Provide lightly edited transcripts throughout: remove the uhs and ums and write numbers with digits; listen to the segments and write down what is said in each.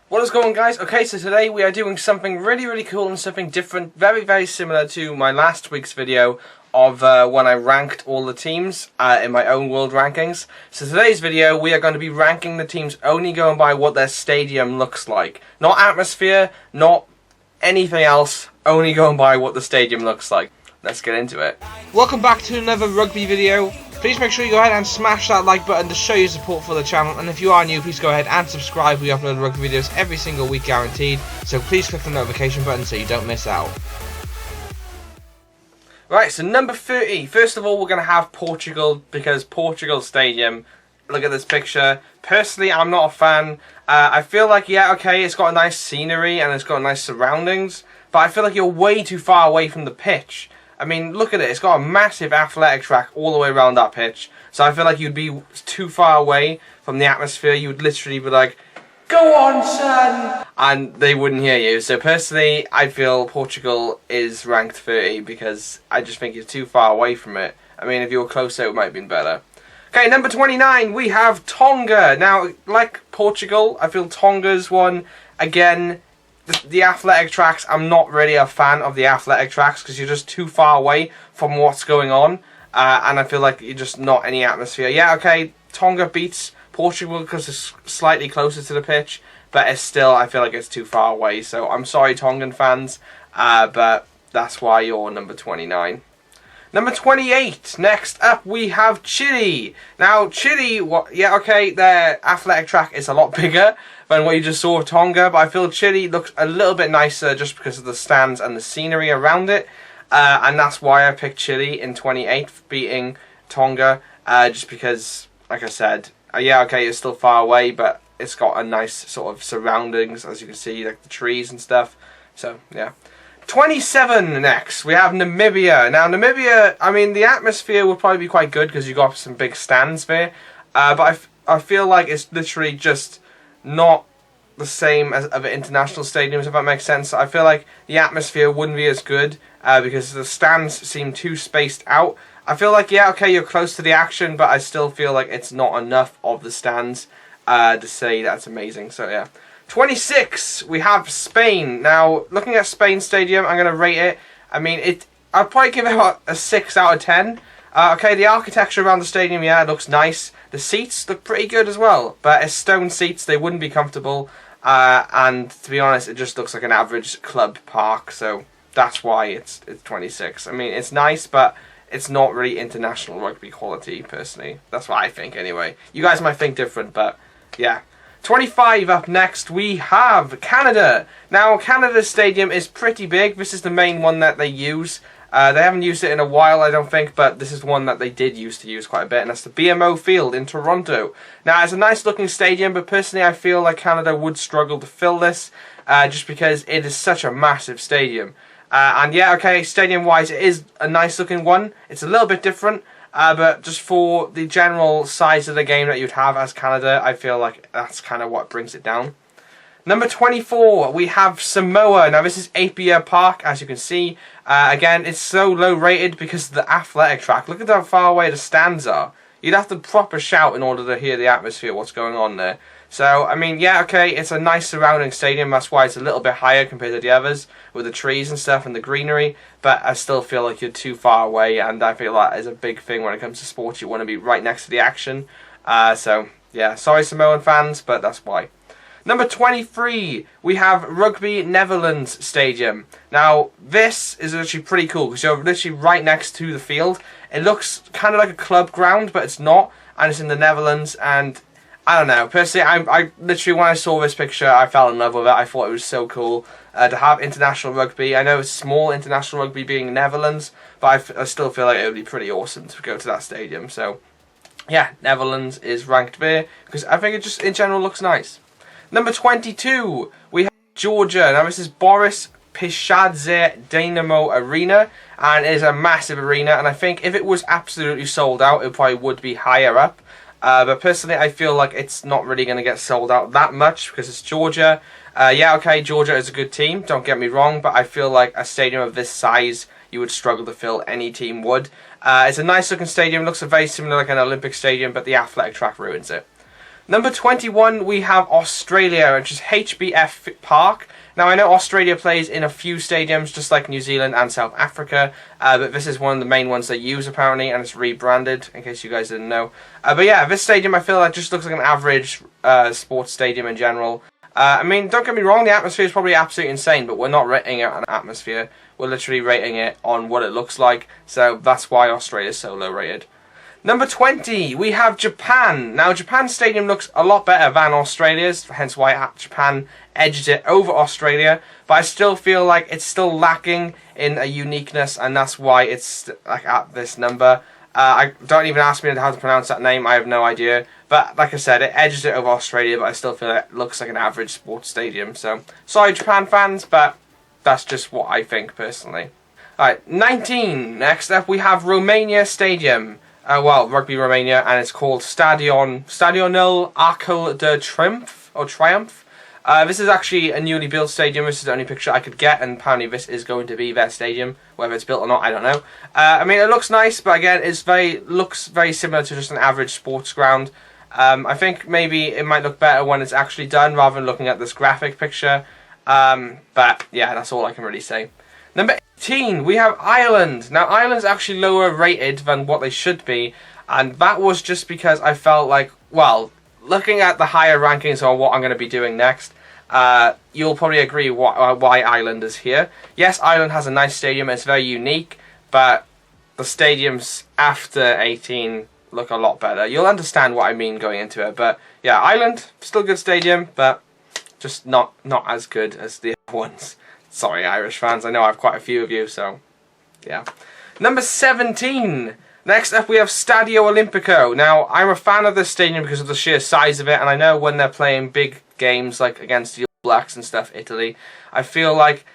What is going on, guys? Okay, so today we are doing something really cool and something different, very similar to my last week's video of when I ranked all the teams in my own world rankings. So today's video we are going to be ranking the teams only going by what their stadium looks like. Not atmosphere, not anything else, only going by what the stadium looks like. Let's get into it. Welcome back to another rugby video. Please make sure you go ahead and smash that like button to show your support for the channel, and if you are new, please go ahead and subscribe. We upload rugby videos every single week guaranteed, so please click the notification button so you don't miss out. Right, so number 30, first of all we're going to have Portugal, because Portugal Stadium, look at this picture. Personally, I'm not a fan. I feel like, yeah, okay, it's got a nice scenery and it's got nice surroundings, but I feel like you're way too far away from the pitch. I mean, look at it. It's got a massive athletic track all the way around that pitch. So I feel like you'd be too far away from the atmosphere. You would literally be like, "Go on, son!" And they wouldn't hear you. So personally, I feel Portugal is ranked 30 because I just think you're too far away from it. I mean, if you were closer, it might have been better. Okay, number 29, we have Tonga. Now, like Portugal, I feel Tonga's one, again, the athletic tracks, I'm not really a fan of the athletic tracks because you're just too far away from what's going on, and I feel like you're just not any atmosphere. Yeah, okay, Tonga beats Portugal because it's slightly closer to the pitch, but it's still, I feel like it's too far away, so I'm sorry Tongan fans, but that's why you're number 29. Number 28, next up we have Chile. Now Chile, yeah, okay, their athletic track is a lot bigger than what you just saw of Tonga, but I feel Chile looks a little bit nicer just because of the stands and the scenery around it, and that's why I picked Chile in 28, beating Tonga, just because, like I said, yeah, okay, it's still far away, but it's got a nice sort of surroundings, as you can see, like the trees and stuff, so yeah. 27 next, we have Namibia. Now Namibia, I mean, the atmosphere will probably be quite good because you've got some big stands there, but I feel like it's literally just not the same as other international stadiums, if that makes sense. I feel like the atmosphere wouldn't be as good because the stands seem too spaced out. I feel like, yeah, okay, you're close to the action, but I still feel like it's not enough of the stands to say that's amazing, so yeah. 26, we have Spain. Now, looking at Spain Stadium, I'm going to rate it. I mean, I'd probably give it a 6 out of 10. Okay, the architecture around the stadium, yeah, it looks nice. The seats look pretty good as well, but it's stone seats, they wouldn't be comfortable. And to be honest, it just looks like an average club park, so that's why it's 26. I mean, it's nice, but it's not really international rugby quality, personally. That's what I think, anyway. You guys might think different, but yeah. 25 up next, we have Canada. Now, Canada's stadium is pretty big. This is the main one that they use. They haven't used it in a while, I don't think, but this is one that they did used to use quite a bit, and that's the BMO Field in Toronto. Now, it's a nice looking stadium, but personally I feel like Canada would struggle to fill this, just because it is such a massive stadium. And yeah, okay, stadium-wise, it is a nice looking one. It's a little bit different. But just for the general size of the game that you'd have as Canada, I feel like that's kind of what brings it down. Number 24, we have Samoa. Now this is Apia Park, as you can see. Again, it's so low rated because of the athletic track. Look at how far away the stands are. You'd have to proper shout in order to hear the atmosphere, what's going on there. So, I mean, yeah, okay, it's a nice surrounding stadium, that's why it's a little bit higher compared to the others, with the trees and stuff and the greenery, but I still feel like you're too far away, and I feel like is a big thing when it comes to sports. You want to be right next to the action, so, yeah, sorry Samoan fans, but that's why. Number 23, we have Rugby Netherlands Stadium. Now, this is actually pretty cool, because you're literally right next to the field. It looks kind of like a club ground, but it's not, and it's in the Netherlands, and I don't know, personally, I literally, when I saw this picture, I fell in love with it. I thought it was so cool to have international rugby. I know it's small international rugby being Netherlands, but I still feel like it would be pretty awesome to go to that stadium. So, yeah, Netherlands is ranked there, because I think it just, in general, looks nice. Number 22, we have Georgia. Now, this is Boris Pishadze Dynamo Arena, and it is a massive arena, and I think if it was absolutely sold out, it probably would be higher up. But personally, I feel like it's not really going to get sold out that much because it's Georgia. Yeah, okay, Georgia is a good team, don't get me wrong, but I feel like a stadium of this size, you would struggle to fill. Any team would. It's a nice looking stadium, looks very similar like an Olympic stadium, but the athletic track ruins it. Number 21, we have Australia, which is HBF Park. Now, I know Australia plays in a few stadiums, just like New Zealand and South Africa, but this is one of the main ones they use, apparently, and it's rebranded, in case you guys didn't know. But yeah, this stadium, I feel like, just looks like an average sports stadium in general. I mean, don't get me wrong, the atmosphere is probably absolutely insane, but we're not rating it on atmosphere. We're literally rating it on what it looks like, so that's why Australia is so low rated. Number 20, we have Japan. Now, Japan's stadium looks a lot better than Australia's, hence why Japan edged it over Australia, but I still feel like it's still lacking in a uniqueness, and that's why it's like at this number. I don't even ask me how to pronounce that name, I have no idea. But like I said, it edges it over Australia, but I still feel it looks like an average sports stadium. So, sorry Japan fans, but that's just what I think personally. Alright, 19. Next up we have Romania Stadium. Well, Rugby Romania, and it's called Stadionul Arcul de Triumph. This is actually a newly built stadium. This is the only picture I could get, and apparently this is going to be their stadium. Whether it's built or not, I don't know. I mean, it looks nice, but again, looks very similar to just an average sports ground. I think maybe it might look better when it's actually done, rather than looking at this graphic picture. But yeah, that's all I can really say. Number 18, we have Ireland. Now, Ireland's actually lower rated than what they should be, and that was just because I felt like, well, looking at the higher rankings on what I'm going to be doing next, you'll probably agree why Ireland is here. Yes, Ireland has a nice stadium, it's very unique, but the stadiums after 18 look a lot better. You'll understand what I mean going into it, but yeah, Ireland, still a good stadium, but just not as good as the other ones. Sorry, Irish fans, I know I have quite a few of you, so yeah. Number 17. Next up we have Stadio Olimpico. Now, I'm a fan of this stadium because of the sheer size of it, and I know when they're playing big games like against the All Blacks and stuff, Italy, I feel like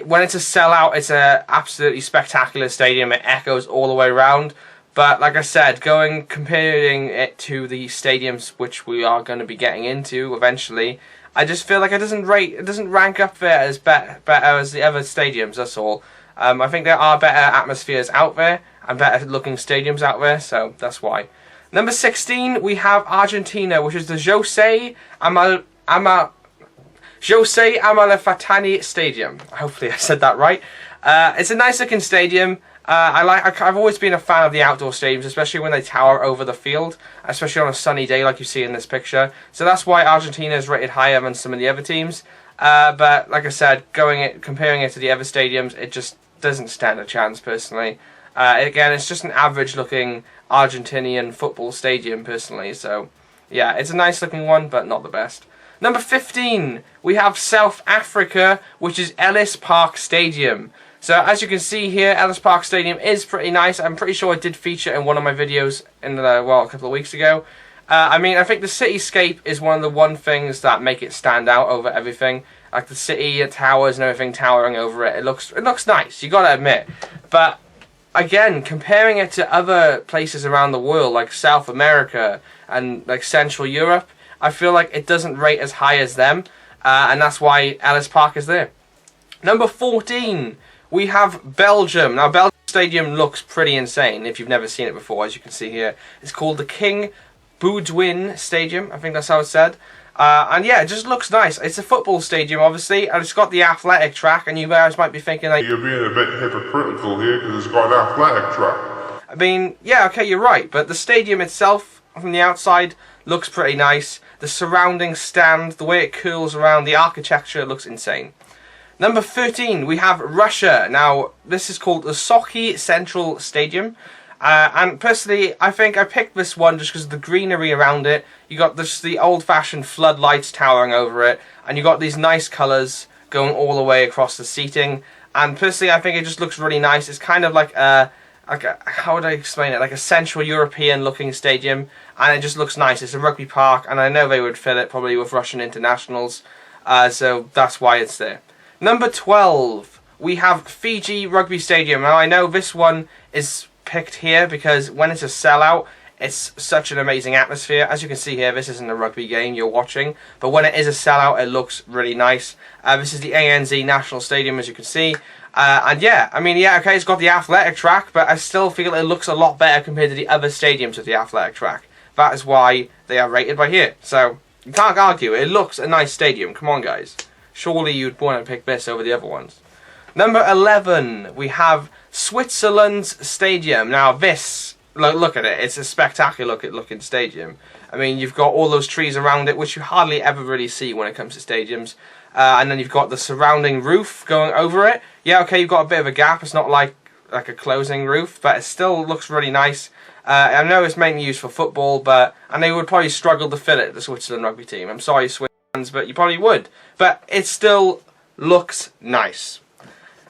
when it's a sellout, it's a absolutely spectacular stadium. It echoes all the way around. But like I said, comparing it to the stadiums which we are going to be getting into eventually, I just feel like it doesn't rank up there as better as the other stadiums. That's all. I think there are better atmospheres out there and better looking stadiums out there, so that's why. Number 16, we have Argentina, which is the José Amalfitani Stadium. Hopefully I said that right. It's a nice looking stadium. I've always been a fan of the outdoor stadiums, especially when they tower over the field, especially on a sunny day like you see in this picture. So that's why Argentina is rated higher than some of the other teams. But like I said, comparing it to the other stadiums, it just doesn't stand a chance personally. Again, it's just an average looking Argentinian football stadium personally. So yeah, it's a nice looking one, but not the best. Number 15, we have South Africa, which is Ellis Park Stadium. So as you can see here, Ellis Park Stadium is pretty nice. I'm pretty sure I did feature in one of my videos in a couple of weeks ago. I mean, I think the cityscape is one of the things that make it stand out over everything. Like the city, towers and everything towering over it. It looks nice, you gotta admit. But again, comparing it to other places around the world, like South America and like Central Europe, I feel like it doesn't rate as high as them. And that's why Ellis Park is there. Number 14. We have Belgium. Now, Belgium Stadium looks pretty insane if you've never seen it before, as you can see here. It's called the King Baudouin Stadium. I think that's how it's said. And yeah, it just looks nice. It's a football stadium, obviously, and it's got the athletic track, and you guys might be thinking, like, you're being a bit hypocritical here because it's got an athletic track. I mean, yeah, okay, you're right, but the stadium itself, from the outside, looks pretty nice. The surrounding stand, the way it curls around, the architecture looks insane. Number 13, we have Russia. Now, this is called the Sochi Central Stadium. And personally, I think I picked this one just because of the greenery around it. You got the old-fashioned floodlights towering over it. And you got these nice colours going all the way across the seating. And personally, I think it just looks really nice. It's kind of like a how would I explain it? Like a Central European looking stadium. And it just looks nice. It's a rugby park. And I know they would fill it probably with Russian internationals. So that's why it's there. Number 12, we have Fiji Rugby Stadium. Now, I know this one is picked here because when it's a sellout, it's such an amazing atmosphere. As you can see here, this isn't a rugby game you're watching, but when it is a sellout, it looks really nice. This is the ANZ National Stadium, as you can see. And yeah, I mean, yeah, okay, it's got the athletic track, but I still feel it looks a lot better compared to the other stadiums with the athletic track. That is why they are rated by here. So you can't argue. It looks a nice stadium. Come on, guys. Surely you'd want to pick this over the other ones. Number 11, we have Switzerland's stadium. Now this, look at it. It's a spectacular looking stadium. I mean, you've got all those trees around it, which you hardly ever really see when it comes to stadiums. And then you've got the surrounding roof going over it. Yeah, okay, you've got a bit of a gap. It's not like a closing roof, but it still looks really nice. I know it's mainly used for football, and they would probably struggle to fill it, the Switzerland rugby team. I'm sorry, Swiss fans, but you probably would. But it still looks nice.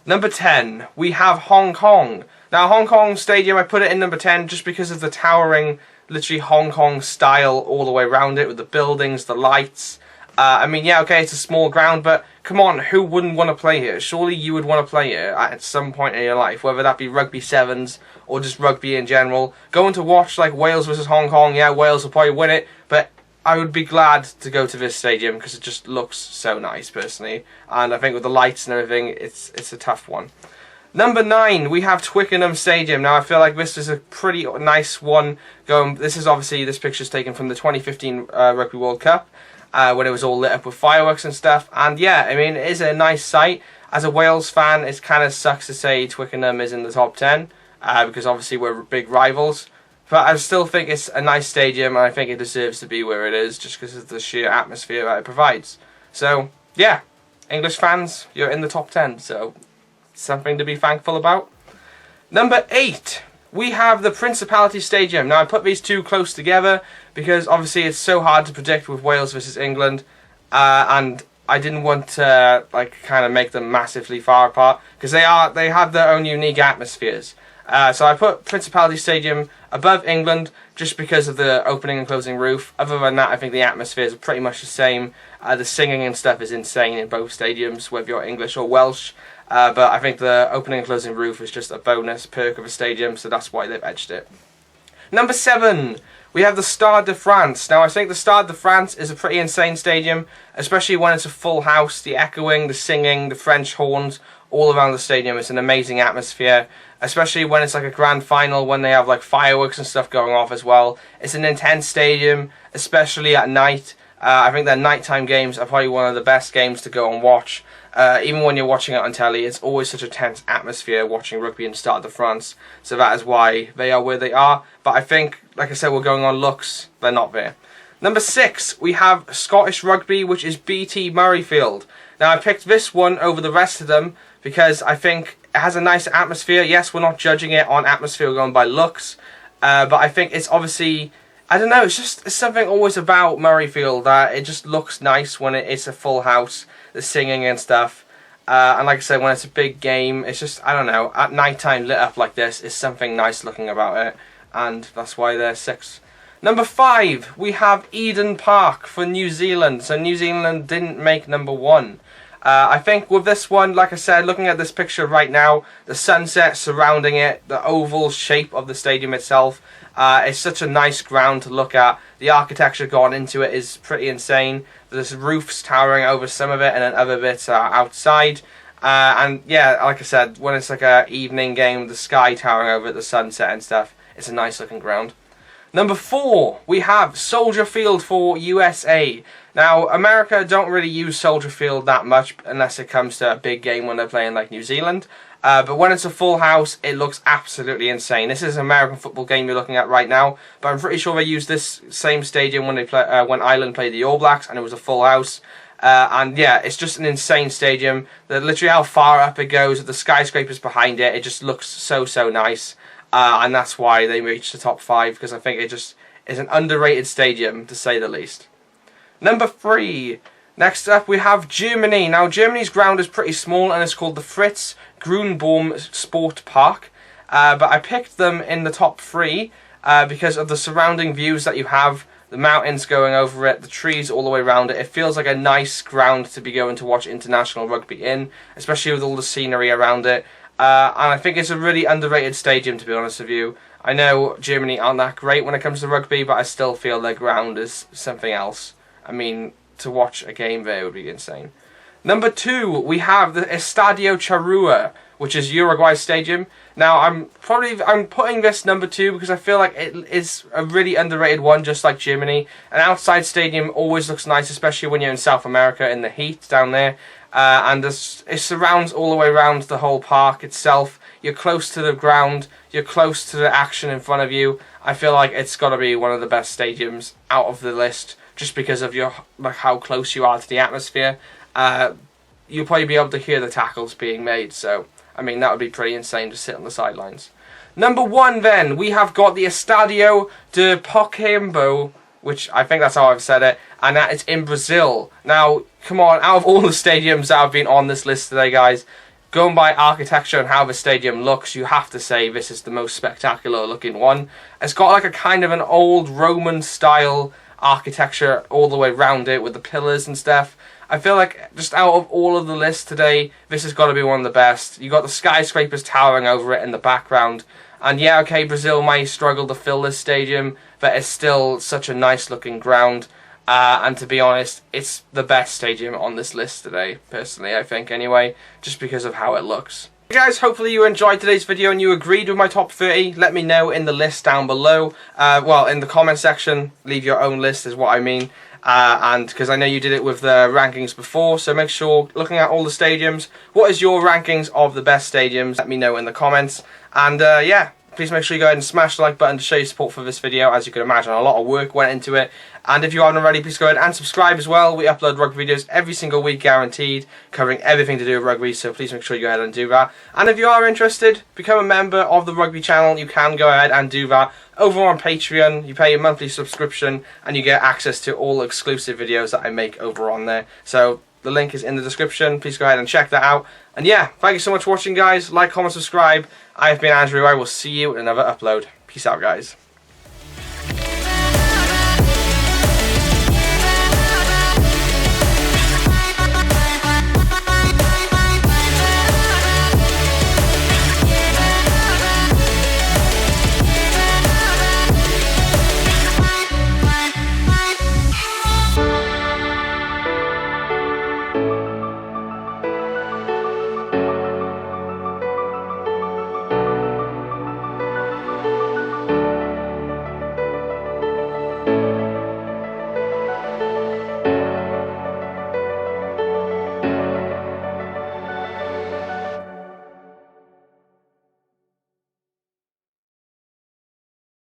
Number 10, we have Hong Kong. Now, Hong Kong Stadium, I put it in number 10 just because of the towering, literally Hong Kong style all the way around it, with the buildings, the lights. I mean, yeah, okay, it's a small ground, but come on, who wouldn't want to play here? Surely you would want to play here at some point in your life, whether that be rugby sevens or just rugby in general. Going to watch like Wales versus Hong Kong, yeah, Wales will probably win it, but I would be glad to go to this stadium because it just looks so nice, personally. And I think with the lights and everything, it's a tough one. Number 9, we have Twickenham Stadium. Now, I feel like this is a pretty nice one. This is obviously, this picture's taken from the 2015 Rugby World Cup, when it was all lit up with fireworks and stuff. And yeah, I mean, it is a nice sight. As a Wales fan, it kind of sucks to say Twickenham is in the top 10, because obviously we're big rivals. But I still think it's a nice stadium, and I think it deserves to be where it is, just because of the sheer atmosphere that it provides. So, yeah, English fans, you're in the top 10, so something to be thankful about. Number 8, we have the Principality Stadium. Now, I put these two close together because obviously it's so hard to predict with Wales versus England, and I didn't want to kind of make them massively far apart because they have their own unique atmospheres. So I put Principality Stadium above England just because of the opening and closing roof. Other than that, I think the atmospheres are pretty much the same. The singing and stuff is insane in both stadiums, whether you're English or Welsh. But I think the opening and closing roof is just a bonus perk of a stadium, so that's why they've edged it. Number 7, we have the Stade de France. Now, I think the Stade de France is a pretty insane stadium, especially when it's a full house. The echoing, the singing, the French horns, all around the stadium. It's an amazing atmosphere, especially when it's like a grand final, when they have like fireworks and stuff going off as well. It's an intense stadium, especially at night. I think their nighttime games are probably one of the best games to go and watch. Even when you're watching it on telly, it's always such a tense atmosphere watching rugby in Stade de France. So that is why they are where they are. But I think, like I said, we're going on looks. They're not there. Number 6, we have Scottish Rugby, which is BT Murrayfield. Now, I picked this one over the rest of them because I think it has a nice atmosphere. Yes, we're not judging it on atmosphere, we're going by looks. But I think it's obviously, I don't know, it's something always about Murrayfield that it just looks nice when it's a full house, the singing and stuff. And like I said, when it's a big game, it's just, I don't know, at night time lit up like this is something nice looking about it. And that's why they're 6. Number 5, we have Eden Park for New Zealand. So New Zealand didn't make number 1. I think with this one, like I said, looking at this picture right now, the sunset surrounding it, the oval shape of the stadium itself, it's such a nice ground to look at. The architecture gone into it is pretty insane. There's roofs towering over some of it, and then other bits are outside. And yeah, like I said, when it's like a evening game, the sky towering over it, the sunset and stuff, it's a nice looking ground. Number 4, we have Soldier Field for USA. Now, America don't really use Soldier Field that much unless it comes to a big game when they're playing like New Zealand. But when it's a full house, it looks absolutely insane. This is an American football game you're looking at right now, but I'm pretty sure they used this same stadium when when Ireland played the All Blacks, and it was a full house. And yeah, it's just an insane stadium. Literally how far up it goes, with the skyscrapers behind it, it just looks so nice. And that's why they reached the top 5, because I think it just is an underrated stadium, to say the least. Number 3, next up we have Germany. Now, Germany's ground is pretty small, and it's called the Fritz Grünbaum Sport Park. But I picked them in the top 3 because of the surrounding views that you have, the mountains going over it, the trees all the way around it. It feels like a nice ground to be going to watch international rugby in, especially with all the scenery around it. And I think it's a really underrated stadium, to be honest with you. I know Germany aren't that great when it comes to rugby, but I still feel their ground is something else. I mean, to watch a game there would be insane. Number 2, we have the Estadio Charrua, which is Uruguay Stadium. Now, I'm putting this number 2 because I feel like it is a really underrated one, just like Germany. An outside stadium always looks nice, especially when you're in South America in the heat down there. And it surrounds all the way around the whole park itself. You're close to the ground. You're close to the action in front of you. I feel like it's got to be one of the best stadiums out of the list, just because of how close you are to the atmosphere. You'll probably be able to hear the tackles being made. So, I mean, that would be pretty insane to sit on the sidelines. Number 1, then, we have got the Estadio de Portugal, which I think that's how I've said it, and that is in Brazil. Now, come on, out of all the stadiums that have been on this list today, guys, going by architecture and how the stadium looks, you have to say this is the most spectacular looking one. It's got like a kind of an old Roman style architecture all the way around it with the pillars and stuff. I feel like just out of all of the lists today, this has got to be one of the best. You got the skyscrapers towering over it in the background. And yeah, okay, Brazil might struggle to fill this stadium, but it's still such a nice looking ground. And to be honest, it's the best stadium on this list today, personally, I think, anyway, just because of how it looks. Hey guys, hopefully you enjoyed today's video and you agreed with my top 30. Let me know in the list down below. Well, in the comment section, leave your own list is what I mean. And because I know you did it with the rankings before, so make sure, looking at all the stadiums, what is your rankings of the best stadiums? Let me know in the comments. And yeah, please make sure you go ahead and smash the like button to show your support for this video. As you can imagine, a lot of work went into it. And if you haven't already, please go ahead and subscribe as well. We upload rugby videos every single week, guaranteed, covering everything to do with rugby, so please make sure you go ahead and do that. And if you are interested, become a member of the Rugby channel. You can go ahead and do that over on Patreon. You pay a monthly subscription and you get access to all exclusive videos that I make over on there. So the link is in the description. Please go ahead and check that out. And yeah, thank you so much for watching, guys. Like, comment, subscribe. I have been Andrew. I will see you in another upload. Peace out, guys.